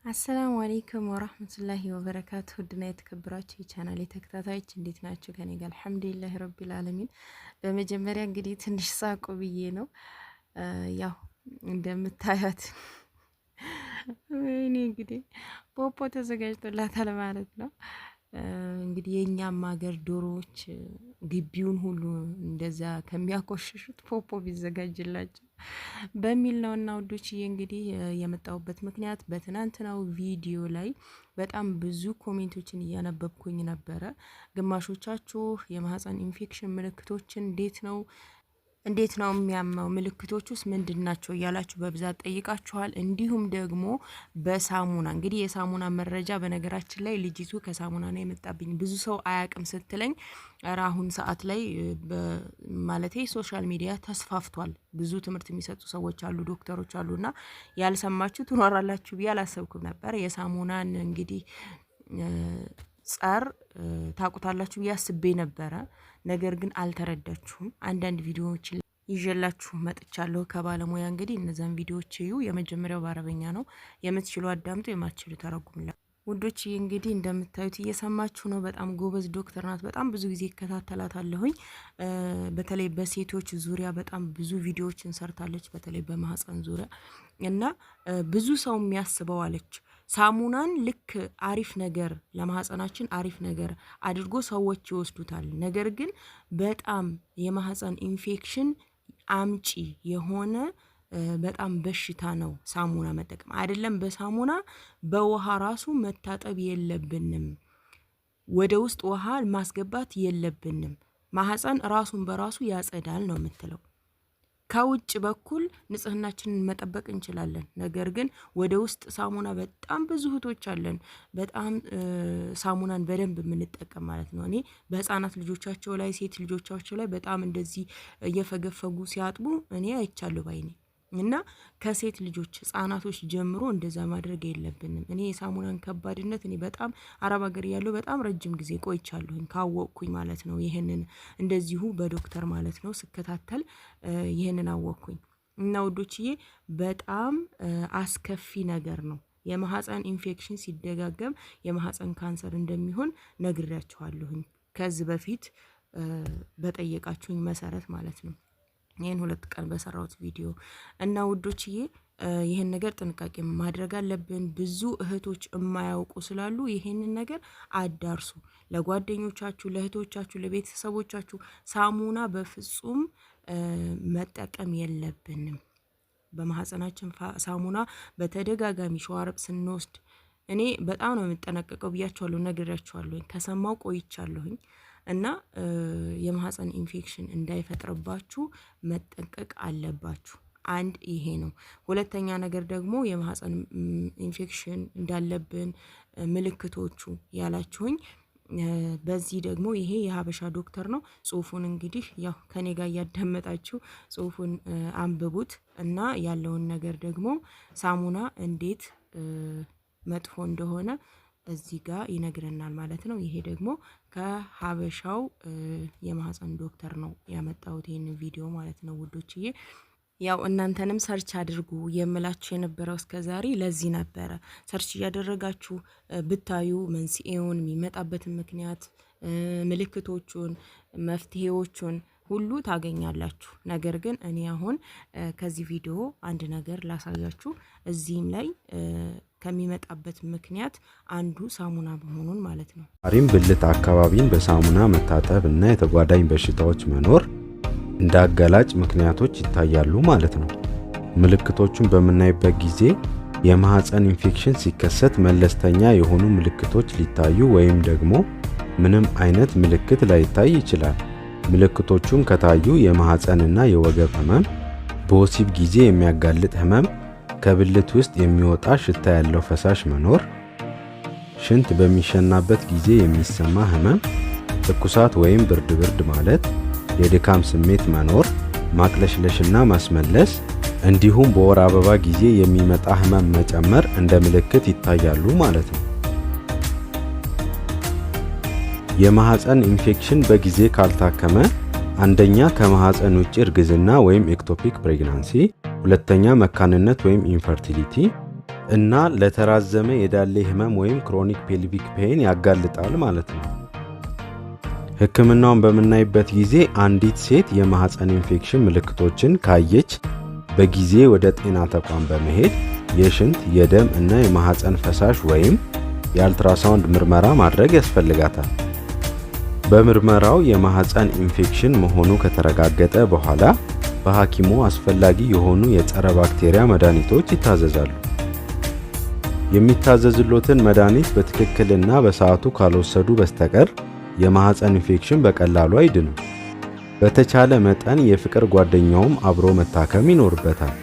አሰላሙ አለይኩም ወራህመቱላሂ ወበረካቱ። ውድና የተከበራችሁ የቻናሌ ተከታታዮች እንዴት ናችሁ? ከኔ ጋር አልሐምዱሊላህ ረቢል ዓለሚን። በመጀመሪያ እንግዲህ ትንሽ ሳቁ ብዬ ነው። ያው እንደምታዩት ወይኔ እንግዲህ ፖፖ ተዘጋጅቶላታል ማለት ነው። እንግዲህ የኛም ሀገር ዶሮዎች ግቢውን ሁሉ እንደዛ ከሚያቆሽሹት ፖፖ ቢዘጋጅላቸው በሚል ነውና ውዶችዬ፣ እንግዲህ የመጣሁበት ምክንያት በትናንትናው ቪዲዮ ላይ በጣም ብዙ ኮሜንቶችን እያነበብኩኝ ነበረ። ግማሾቻችሁ የማህፀን ኢንፌክሽን ምልክቶችን እንዴት ነው የሚያመው፣ ምልክቶቹስ ምንድናቸው እያላችሁ በብዛት ጠይቃችኋል። እንዲሁም ደግሞ በሳሙና እንግዲህ የሳሙና መረጃ በነገራችን ላይ ልጅቱ ከሳሙና ነው የመጣብኝ ብዙ ሰው አያቅም ስትለኝ አሁን ሰዓት ላይ ማለቴ ሶሻል ሚዲያ ተስፋፍቷል። ብዙ ትምህርት የሚሰጡ ሰዎች አሉ፣ ዶክተሮች አሉና ያልሰማችሁ ትኖራላችሁ ብዬ አላሰብኩም ነበር። የሳሙናን እንግዲህ ጸር ታቁታላችሁ ብዬ አስቤ ነበረ። ነገር ግን አልተረዳችሁም። አንዳንድ ቪዲዮዎችን ይዤላችሁ መጥቻለሁ ከባለሙያ። እንግዲህ እነዛን ቪዲዮዎች እዩ። የመጀመሪያው በአረበኛ ነው፣ የምትችሉ አዳምጡ፣ የማትችሉ ተረጉሙላ። ውዶች እንግዲህ እንደምታዩት እየሰማችሁ ነው። በጣም ጎበዝ ዶክተር ናት። በጣም ብዙ ጊዜ እከታተላታለሁኝ። በተለይ በሴቶች ዙሪያ በጣም ብዙ ቪዲዮዎችን ሰርታለች፣ በተለይ በማህፀን ዙሪያ እና ብዙ ሰው የሚያስበው አለች ሳሙናን ልክ አሪፍ ነገር ለማህፀናችን አሪፍ ነገር አድርጎ ሰዎች ይወስዱታል። ነገር ግን በጣም የማህፀን ኢንፌክሽን አምጪ የሆነ በጣም በሽታ ነው ሳሙና መጠቀም። አይደለም በሳሙና በውሃ ራሱ መታጠብ የለብንም፣ ወደ ውስጥ ውሃ ማስገባት የለብንም። ማህፀን ራሱን በራሱ ያጸዳል ነው የምትለው። ከውጭ በኩል ንጽህናችንን መጠበቅ እንችላለን። ነገር ግን ወደ ውስጥ ሳሙና በጣም ብዙ እህቶች አለን፣ በጣም ሳሙናን በደንብ የምንጠቀም ማለት ነው። እኔ በህፃናት ልጆቻቸው ላይ ሴት ልጆቻቸው ላይ በጣም እንደዚህ እየፈገፈጉ ሲያጥቡ እኔ አይቻለሁ ባይኔ። እና ከሴት ልጆች ህፃናቶች ጀምሮ እንደዛ ማድረግ የለብንም። እኔ የሳሙናን ከባድነት እኔ በጣም አረብ ሀገር ያለው በጣም ረጅም ጊዜ ቆይቻለሁኝ ካወቅኩኝ ማለት ነው። ይሄንን እንደዚሁ በዶክተር ማለት ነው ስከታተል ይሄንን አወቅኩኝ። እና ውዶችዬ በጣም አስከፊ ነገር ነው። የማህፀን ኢንፌክሽን ሲደጋገም የማህፀን ካንሰር እንደሚሆን ነግሬያችኋለሁኝ ከዚህ በፊት በጠየቃችሁኝ መሰረት ማለት ነው። ይሄን 2 ቀን በሰራሁት ቪዲዮ እና ውዶችዬ ይሄን ነገር ጥንቃቄ ማድረግ አለብን። ብዙ እህቶች የማያውቁ ስላሉ ይሄንን ነገር አዳርሱ ለጓደኞቻችሁ፣ ለእህቶቻችሁ፣ ለቤተሰቦቻችሁ። ሳሙና በፍጹም መጠቀም የለብንም። በማህፀናችን ሳሙና በተደጋጋሚ ሸዋረብ ስንወስድ እኔ በጣም ነው የምጠነቀቀው ብያችኋለሁ፣ ነግሬያችኋለሁ፣ ከሰማው ቆይቻለሁኝ። እና የማህፀን ኢንፌክሽን እንዳይፈጥርባችሁ መጠንቀቅ አለባችሁ። አንድ ይሄ ነው። ሁለተኛ ነገር ደግሞ የማህፀን ኢንፌክሽን እንዳለብን ምልክቶቹ ያላችሁኝ፣ በዚህ ደግሞ ይሄ የሀበሻ ዶክተር ነው። ጽሁፉን እንግዲህ ያው ከኔ ጋር እያዳመጣችሁ ጽሁፉን አንብቡት እና ያለውን ነገር ደግሞ ሳሙና እንዴት መጥፎ እንደሆነ እዚህ ጋር ይነግረናል ማለት ነው። ይሄ ደግሞ ከሀበሻው የማህፀን ዶክተር ነው ያመጣሁት ይሄን ቪዲዮ ማለት ነው ውዶችዬ። ያው እናንተንም ሰርች አድርጉ የምላችሁ የነበረው እስከዛሬ ለዚህ ነበረ። ሰርች እያደረጋችሁ ብታዩ መንስኤውን፣ የሚመጣበትን ምክንያት፣ ምልክቶቹን፣ መፍትሄዎቹን ሁሉ ታገኛላችሁ። ነገር ግን እኔ አሁን ከዚህ ቪዲዮ አንድ ነገር ላሳያችሁ። እዚህም ላይ ከሚመጣበት ምክንያት አንዱ ሳሙና መሆኑን ማለት ነው። አሪም ብልት አካባቢን በሳሙና መታጠብ እና የተጓዳኝ በሽታዎች መኖር እንደ አጋላጭ ምክንያቶች ይታያሉ ማለት ነው። ምልክቶቹን በምናይበት ጊዜ የማህፀን ኢንፌክሽን ሲከሰት መለስተኛ የሆኑ ምልክቶች ሊታዩ ወይም ደግሞ ምንም አይነት ምልክት ላይታይ ይችላል። ምልክቶቹም ከታዩ የማህፀንና የወገብ ህመም፣ በወሲብ ጊዜ የሚያጋልጥ ህመም፣ ከብልት ውስጥ የሚወጣ ሽታ ያለው ፈሳሽ መኖር፣ ሽንት በሚሸናበት ጊዜ የሚሰማ ህመም፣ ትኩሳት ወይም ብርድ ማለት፣ የድካም ስሜት መኖር፣ ማቅለሽለሽና ማስመለስ እንዲሁም በወር አበባ ጊዜ የሚመጣ ህመም መጨመር እንደ ምልክት ይታያሉ ማለት ነው። የማህፀን ኢንፌክሽን በጊዜ ካልታከመ አንደኛ ከማህፀን ውጭ እርግዝና ወይም ኤክቶፒክ ፕሬግናንሲ፣ ሁለተኛ መካንነት ወይም ኢንፈርቲሊቲ እና ለተራዘመ የዳሌ ህመም ወይም ክሮኒክ ፔልቪክ ፔን ያጋልጣል ማለት ነው። ህክምናውን በምናይበት ጊዜ አንዲት ሴት የማህፀን ኢንፌክሽን ምልክቶችን ካየች በጊዜ ወደ ጤና ተቋም በመሄድ የሽንት፣ የደም እና የማህፀን ፈሳሽ ወይም የአልትራሳውንድ ምርመራ ማድረግ ያስፈልጋታል። በምርመራው የማህፀን ኢንፌክሽን መሆኑ ከተረጋገጠ በኋላ በሐኪሙ አስፈላጊ የሆኑ የጸረ ባክቴሪያ መድኃኒቶች ይታዘዛሉ። የሚታዘዝሎትን መድኃኒት በትክክልና በሰዓቱ ካልወሰዱ በስተቀር የማህፀን ኢንፌክሽን በቀላሉ አይድንም። በተቻለ መጠን የፍቅር ጓደኛውም አብሮ መታከም ይኖርበታል።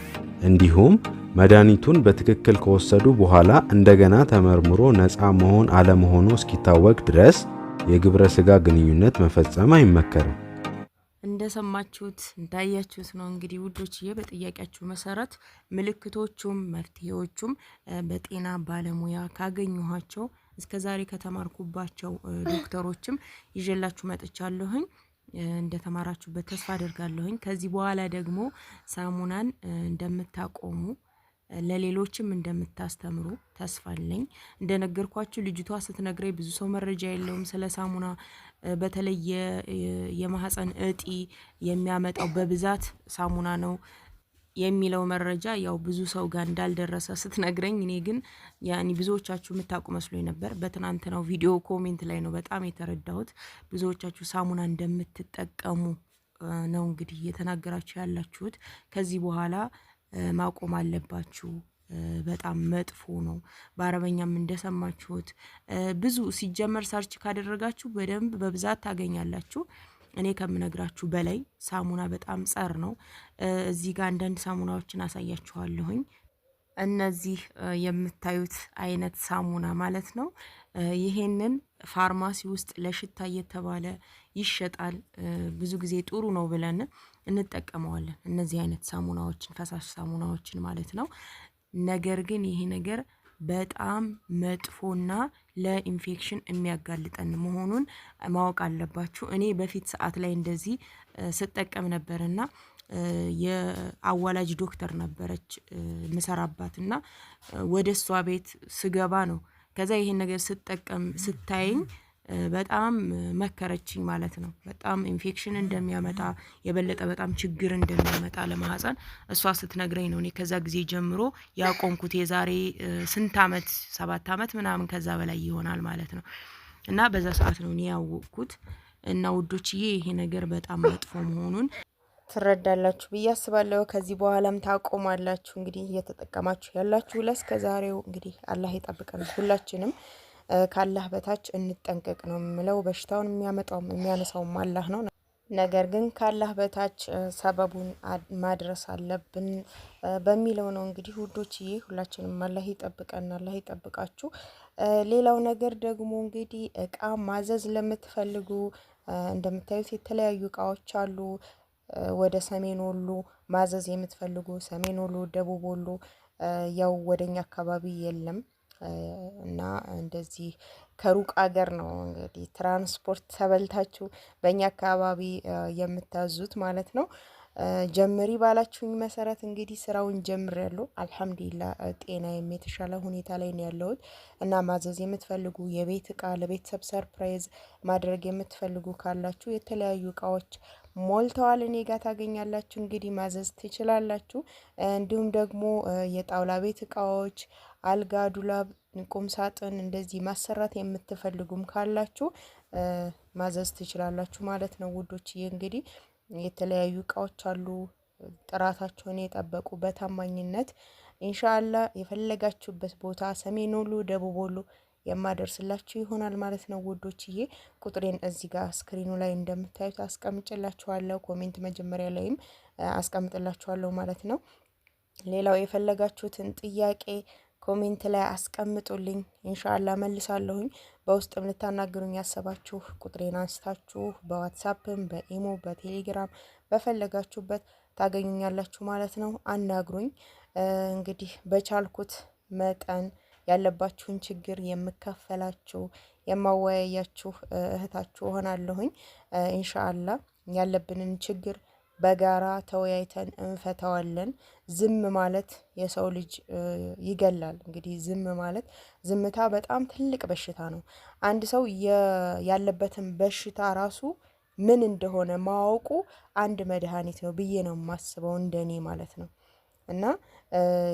እንዲሁም መድኃኒቱን በትክክል ከወሰዱ በኋላ እንደገና ተመርምሮ ነፃ መሆን አለመሆኑ እስኪታወቅ ድረስ የግብረ ስጋ ግንኙነት መፈጸም አይመከርም። እንደሰማችሁት እንዳያችሁት ነው እንግዲህ ውዶችዬ፣ በጥያቄያችሁ መሰረት ምልክቶቹም መፍትሄዎቹም በጤና ባለሙያ ካገኘኋቸው እስከዛሬ ከተማርኩባቸው ዶክተሮችም ይዤላችሁ መጥቻለሁኝ። እንደተማራችሁበት ተስፋ አደርጋለሁኝ። ከዚህ በኋላ ደግሞ ሳሙናን እንደምታቆሙ ለሌሎችም እንደምታስተምሩ ተስፋ አለኝ። እንደነገርኳችሁ ልጅቷ ስትነግረኝ ብዙ ሰው መረጃ የለውም ስለ ሳሙና። በተለይ የማህፀን እጢ የሚያመጣው በብዛት ሳሙና ነው የሚለው መረጃ ያው ብዙ ሰው ጋር እንዳልደረሰ ስትነግረኝ፣ እኔ ግን ያኒ ብዙዎቻችሁ የምታውቁ መስሎኝ ነበር። በትናንትናው ቪዲዮ ኮሜንት ላይ ነው በጣም የተረዳሁት። ብዙዎቻችሁ ሳሙና እንደምትጠቀሙ ነው እንግዲህ እየተናገራችሁ ያላችሁት። ከዚህ በኋላ ማቆም አለባችሁ፣ በጣም መጥፎ ነው። በአረበኛም እንደሰማችሁት ብዙ ሲጀመር ሰርች ካደረጋችሁ በደንብ በብዛት ታገኛላችሁ። እኔ ከምነግራችሁ በላይ ሳሙና በጣም ጸር ነው። እዚህ ጋር አንዳንድ ሳሙናዎችን አሳያችኋለሁኝ። እነዚህ የምታዩት አይነት ሳሙና ማለት ነው። ይሄንን ፋርማሲ ውስጥ ለሽታ እየተባለ ይሸጣል። ብዙ ጊዜ ጥሩ ነው ብለን እንጠቀመዋለን፣ እነዚህ አይነት ሳሙናዎችን፣ ፈሳሽ ሳሙናዎችን ማለት ነው። ነገር ግን ይሄ ነገር በጣም መጥፎና ለኢንፌክሽን የሚያጋልጠን መሆኑን ማወቅ አለባችሁ። እኔ በፊት ሰዓት ላይ እንደዚህ ስጠቀም ነበርና የአዋላጅ ዶክተር ነበረች ምሰራባትና ወደ እሷ ቤት ስገባ ነው ከዛ ይሄን ነገር ስጠቀም ስታይኝ በጣም መከረችኝ ማለት ነው። በጣም ኢንፌክሽን እንደሚያመጣ የበለጠ በጣም ችግር እንደሚያመጣ ለማህፀን እሷ ስትነግረኝ ነው እኔ ከዛ ጊዜ ጀምሮ ያቆምኩት። የዛሬ ስንት አመት 7 አመት ምናምን ከዛ በላይ ይሆናል ማለት ነው። እና በዛ ሰዓት ነው እኔ ያወቅኩት። እና ውዶችዬ ይሄ ነገር በጣም መጥፎ መሆኑን ትረዳላችሁ ብዬ አስባለሁ። ከዚህ በኋላም ታቆማላችሁ። እንግዲህ እየተጠቀማችሁ ያላችሁ ለእስከዛሬው እንግዲህ አላህ ይጠብቀን ሁላችንም። ካላህ በታች እንጠንቀቅ ነው የምለው። በሽታውን የሚያመጣው የሚያነሳውም አላህ ነው። ነገር ግን ካላህ በታች ሰበቡን ማድረስ አለብን በሚለው ነው እንግዲህ ውዶችዬ። ሁላችንም አላህ ይጠብቀን፣ አላህ ይጠብቃችሁ። ሌላው ነገር ደግሞ እንግዲህ እቃ ማዘዝ ለምትፈልጉ እንደምታዩት የተለያዩ እቃዎች አሉ። ወደ ሰሜን ወሎ ማዘዝ የምትፈልጉ ሰሜን ወሎ፣ ደቡብ ወሎ ያው ወደኛ አካባቢ የለም እና እንደዚህ ከሩቅ አገር ነው እንግዲህ ትራንስፖርት ተበልታችሁ በእኛ አካባቢ የምታዙት ማለት ነው። ጀምሪ ባላችሁኝ መሰረት እንግዲህ ስራውን ጀምሬያለሁ። አልሐምዱሊላህ ጤናዬም የተሻለ ሁኔታ ላይ ነው ያለሁት እና ማዘዝ የምትፈልጉ የቤት እቃ ለቤተሰብ ሰርፕራይዝ ማድረግ የምትፈልጉ ካላችሁ የተለያዩ እቃዎች ሞልተዋል እኔ ጋር ታገኛላችሁ። እንግዲህ ማዘዝ ትችላላችሁ። እንዲሁም ደግሞ የጣውላ ቤት እቃዎች፣ አልጋ፣ ዱላብ፣ ቁም ሳጥን እንደዚህ ማሰራት የምትፈልጉም ካላችሁ ማዘዝ ትችላላችሁ ማለት ነው ውዶችዬ። እንግዲህ የተለያዩ እቃዎች አሉ ጥራታቸውን የጠበቁ በታማኝነት ኢንሻአላህ የፈለጋችሁበት ቦታ ሰሜን ወሎ፣ ደቡብ ወሎ የማደርስላችሁ ይሆናል ማለት ነው ውዶችዬ። ቁጥሬን እዚህ ጋር ስክሪኑ ላይ እንደምታዩት አስቀምጥላችኋለሁ። ኮሜንት መጀመሪያ ላይም አስቀምጥላችኋለሁ ማለት ነው። ሌላው የፈለጋችሁትን ጥያቄ ኮሜንት ላይ አስቀምጡልኝ፣ ኢንሻአላህ መልሳለሁኝ። በውስጥም ልታናግሩኝ ያሰባችሁ ቁጥሬን አንስታችሁ በዋትሳፕም በኢሞ በቴሌግራም በፈለጋችሁበት ታገኙኛላችሁ ማለት ነው። አናግሩኝ። እንግዲህ በቻልኩት መጠን ያለባችሁን ችግር የምካፈላችሁ የማወያያችሁ እህታችሁ ሆናለሁኝ ኢንሻአላህ። ያለብንን ችግር በጋራ ተወያይተን እንፈታዋለን። ዝም ማለት የሰው ልጅ ይገላል። እንግዲህ ዝም ማለት ዝምታ በጣም ትልቅ በሽታ ነው። አንድ ሰው ያለበትን በሽታ ራሱ ምን እንደሆነ ማወቁ አንድ መድኃኒት ነው ብዬ ነው የማስበው እንደኔ ማለት ነው። እና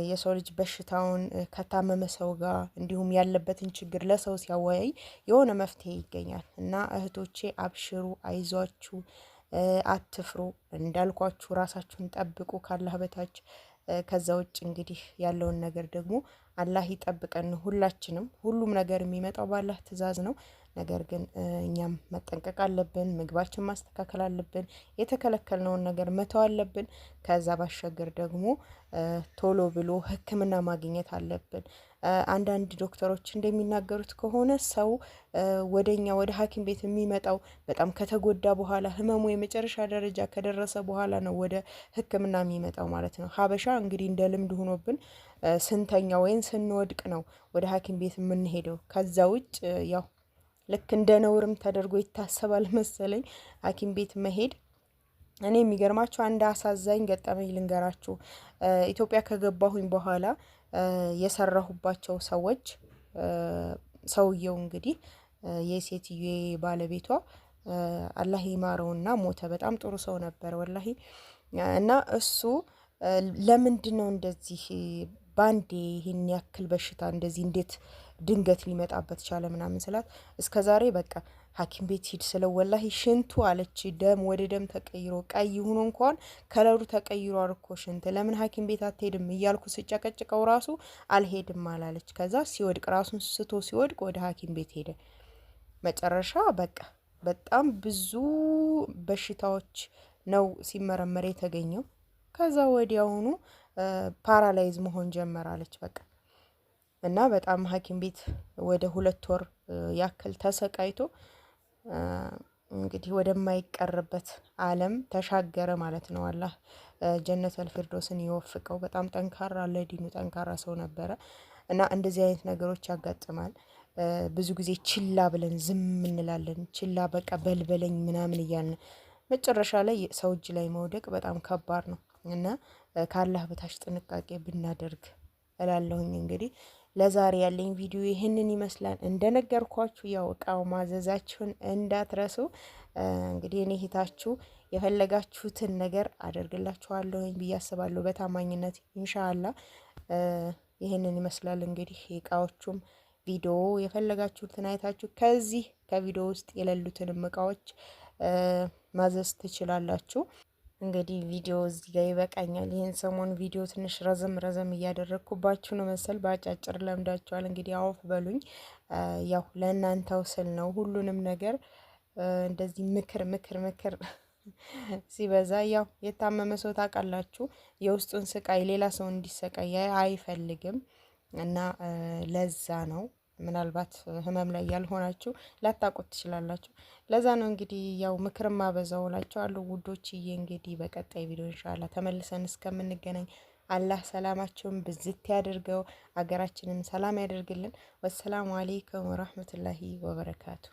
የሰው ልጅ በሽታውን ከታመመ ሰው ጋር እንዲሁም ያለበትን ችግር ለሰው ሲያወያይ የሆነ መፍትሄ ይገኛል። እና እህቶቼ አብሽሩ፣ አይዟችሁ፣ አትፍሩ። እንዳልኳችሁ ራሳችሁን ጠብቁ ካላህ በታች። ከዛ ውጭ እንግዲህ ያለውን ነገር ደግሞ አላህ ይጠብቀን ሁላችንም። ሁሉም ነገር የሚመጣው ባላህ ትዕዛዝ ነው። ነገር ግን እኛም መጠንቀቅ አለብን። ምግባችን ማስተካከል አለብን። የተከለከልነውን ነገር መተው አለብን። ከዛ ባሻገር ደግሞ ቶሎ ብሎ ሕክምና ማግኘት አለብን። አንዳንድ ዶክተሮች እንደሚናገሩት ከሆነ ሰው ወደኛ ወደ ሐኪም ቤት የሚመጣው በጣም ከተጎዳ በኋላ ህመሙ የመጨረሻ ደረጃ ከደረሰ በኋላ ነው ወደ ሕክምና የሚመጣው ማለት ነው። ሀበሻ እንግዲህ እንደ ልምድ ሆኖብን ስንተኛ ወይም ስንወድቅ ነው ወደ ሐኪም ቤት የምንሄደው። ከዛ ውጭ ያው ልክ እንደ ነውርም ተደርጎ ይታሰባል መሰለኝ ሐኪም ቤት መሄድ። እኔ የሚገርማችሁ አንድ አሳዛኝ ገጠመኝ ልንገራችሁ። ኢትዮጵያ ከገባሁኝ በኋላ የሰራሁባቸው ሰዎች ሰውየው እንግዲህ የሴትዮ ባለቤቷ አላህ ይማረውና ሞተ። በጣም ጥሩ ሰው ነበር ወላሂ። እና እሱ ለምንድን ነው እንደዚህ ባንዴ ይህን ያክል በሽታ እንደዚህ እንዴት ድንገት ሊመጣበት ቻለ ምናምን ስላት እስከ ዛሬ በቃ ሐኪም ቤት ሂድ ስለው ወላሂ ሽንቱ አለች ደም ወደ ደም ተቀይሮ ቀይ ሆኖ እንኳን ከለሩ ተቀይሮ አርኮ ሽንት ለምን ሐኪም ቤት አትሄድም እያልኩ ስጨቀጭቀው ራሱ አልሄድም አላለች። ከዛ ሲወድቅ ራሱን ስቶ ሲወድቅ ወደ ሐኪም ቤት ሄደ። መጨረሻ በቃ በጣም ብዙ በሽታዎች ነው ሲመረመር የተገኘው። ከዛ ወዲያውኑ ፓራላይዝ መሆን ጀመራለች በቃ። እና በጣም ሐኪም ቤት ወደ 2 ወር ያክል ተሰቃይቶ እንግዲህ ወደማይቀርበት ዓለም ተሻገረ ማለት ነው። አላህ ጀነተል ፊርዶስን ይወፍቀው። በጣም ጠንካራ ለዲኑ ጠንካራ ሰው ነበረ። እና እንደዚህ አይነት ነገሮች ያጋጥማል። ብዙ ጊዜ ችላ ብለን ዝም እንላለን። ችላ በቃ በልበለኝ ምናምን እያልን መጨረሻ ላይ ሰው እጅ ላይ መውደቅ በጣም ከባድ ነው። እና ካላህ በታች ጥንቃቄ ብናደርግ እላለሁኝ። እንግዲህ ለዛሬ ያለኝ ቪዲዮ ይህንን ይመስላል። እንደነገርኳችሁ ያው እቃው ማዘዛችሁን እንዳትረሱ። እንግዲህ እኔ እህታችሁ የፈለጋችሁትን ነገር አደርግላችኋለሁኝ ብዬ አስባለሁ በታማኝነት ኢንሻአላህ። ይህንን ይመስላል እንግዲህ እቃዎቹም ቪዲዮ የፈለጋችሁትን አይታችሁ ከዚህ ከቪዲዮ ውስጥ የሌሉትንም እቃዎች ማዘዝ ትችላላችሁ። እንግዲህ ቪዲዮ እዚህ ጋር ይበቃኛል። ይህን ሰሞን ቪዲዮ ትንሽ ረዘም እያደረግኩባችሁ ነው መሰል፣ በአጫጭር ለምዳችኋል። እንግዲህ አውፍ በሉኝ። ያው ለእናንተው ስል ነው ሁሉንም ነገር እንደዚህ ምክር ሲበዛ ያው የታመመ ሰው ታውቃላችሁ የውስጡን ስቃይ ሌላ ሰው እንዲሰቃይ አይፈልግም። እና ለዛ ነው ምናልባት ህመም ላይ ያልሆናችሁ ላታውቁት ትችላላችሁ። ለዛ ነው እንግዲህ ያው ምክር ማበዛው እላችኋለሁ ውዶችዬ። እንግዲህ በቀጣይ ቪዲዮ ኢንሻአላህ ተመልሰን እስከምንገናኝ አላህ ሰላማችሁን ብዝት ያድርገው፣ ሀገራችንን ሰላም ያደርግልን። ወሰላሙ አለይኩም ወራህመቱላሂ ወበረካቱ።